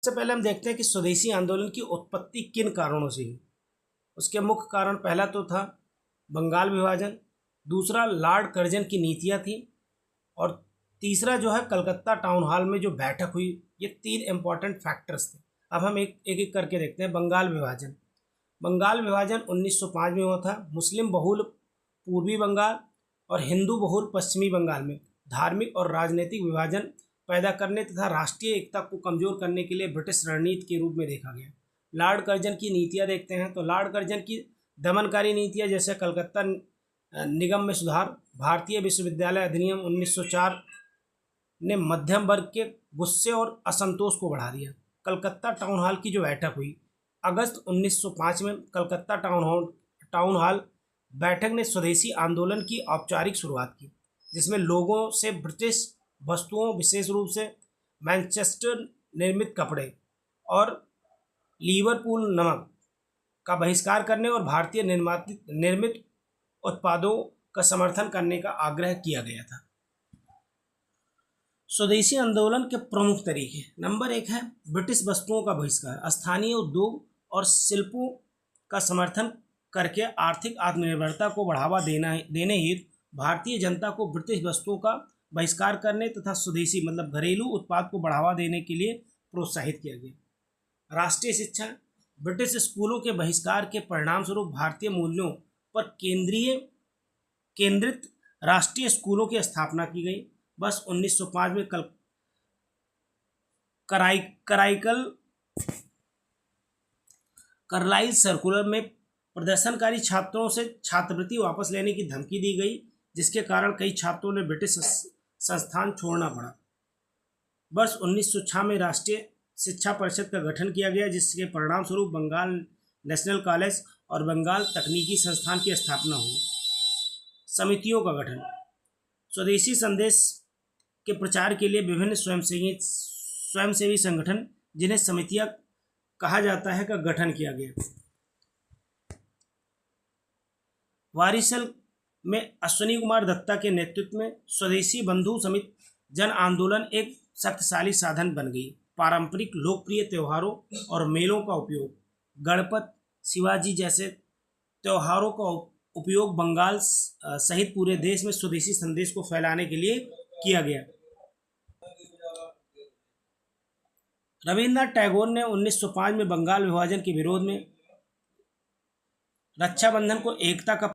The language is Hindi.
सबसे पहले हम देखते हैं कि स्वदेशी आंदोलन की उत्पत्ति किन कारणों से हुई। उसके मुख्य कारण पहला तो था बंगाल विभाजन, दूसरा लॉर्ड कर्जन की नीतियाँ थी और तीसरा जो है कलकत्ता टाउन हॉल में जो बैठक हुई। ये तीन इंपॉर्टेंट फैक्टर्स थे। अब हम एक एक करके देखते हैं। बंगाल विभाजन 1905 में हुआ था। मुस्लिम बहुल पूर्वी बंगाल और हिंदू बहुल पश्चिमी बंगाल में धार्मिक और राजनीतिक विभाजन पैदा करने तथा राष्ट्रीय एकता को कमजोर करने के लिए ब्रिटिश रणनीति के रूप में देखा गया। लॉर्ड कर्जन की नीतियाँ देखते हैं तो लॉर्ड कर्जन की दमनकारी नीतियाँ जैसे कलकत्ता निगम में सुधार, भारतीय विश्वविद्यालय अधिनियम 1904 ने मध्यम वर्ग के गुस्से और असंतोष को बढ़ा दिया। कलकत्ता टाउन हॉल की जो बैठक हुई अगस्त 1905 में, कलकत्ता टाउन हॉल बैठक ने स्वदेशी आंदोलन की औपचारिक शुरुआत की, जिसमें लोगों से ब्रिटिश वस्तुओं विशेष रूप से मैनचेस्टर निर्मित कपड़े और लिवरपूल नमक का बहिष्कार करने और भारतीय निर्मित उत्पादों का समर्थन करने का आग्रह किया गया था। स्वदेशी आंदोलन के प्रमुख तरीके। नंबर 1 है ब्रिटिश वस्तुओं का बहिष्कार। स्थानीय उद्योग और शिल्पों का समर्थन करके आर्थिक आत्मनिर्भरता को बढ़ावा देने हेतु भारतीय जनता को ब्रिटिश वस्तुओं का बहिष्कार करने तथा स्वदेशी मतलब घरेलू उत्पाद को बढ़ावा देने के लिए प्रोत्साहित किया गया। राष्ट्रीय शिक्षा। ब्रिटिश स्कूलों के बहिष्कार के परिणामस्वरूप भारतीय मूल्यों पर केंद्रित राष्ट्रीय स्कूलों की स्थापना की गई। बस 1905 में कार्लाइल सर्कुलर में प्रदर्शनकारी छात्रों से छात्रवृत्ति वापस लेने की धमकी दी गई, जिसके कारण कई छात्रों ने ब्रिटिश संस्थान छोड़ना पड़ा। वर्ष 1906 में राष्ट्रीय शिक्षा परिषद का गठन किया गया, जिसके परिणाम स्वरूप बंगाल नेशनल कॉलेज और बंगाल तकनीकी संस्थान की स्थापना हुई। समितियों का गठन। स्वदेशी संदेश के प्रचार के लिए विभिन्न स्वयंसेवी संगठन, जिन्हें समितियां कहा जाता है, का गठन किया गया। वारिसल में अश्विनी कुमार दत्ता के नेतृत्व में स्वदेशी बंधु समिति जन आंदोलन एक शक्तिशाली साधन बन गई। पारंपरिक लोकप्रिय त्योहारों और मेलों का उपयोग, गणपत, शिवाजी जैसे त्योहारों का उपयोग बंगाल सहित पूरे देश में स्वदेशी संदेश को फैलाने के लिए किया गया। रविन्द्रनाथ टैगोर ने 1905 में बंगाल विभाजन के विरोध में रक्षाबंधन को एकता का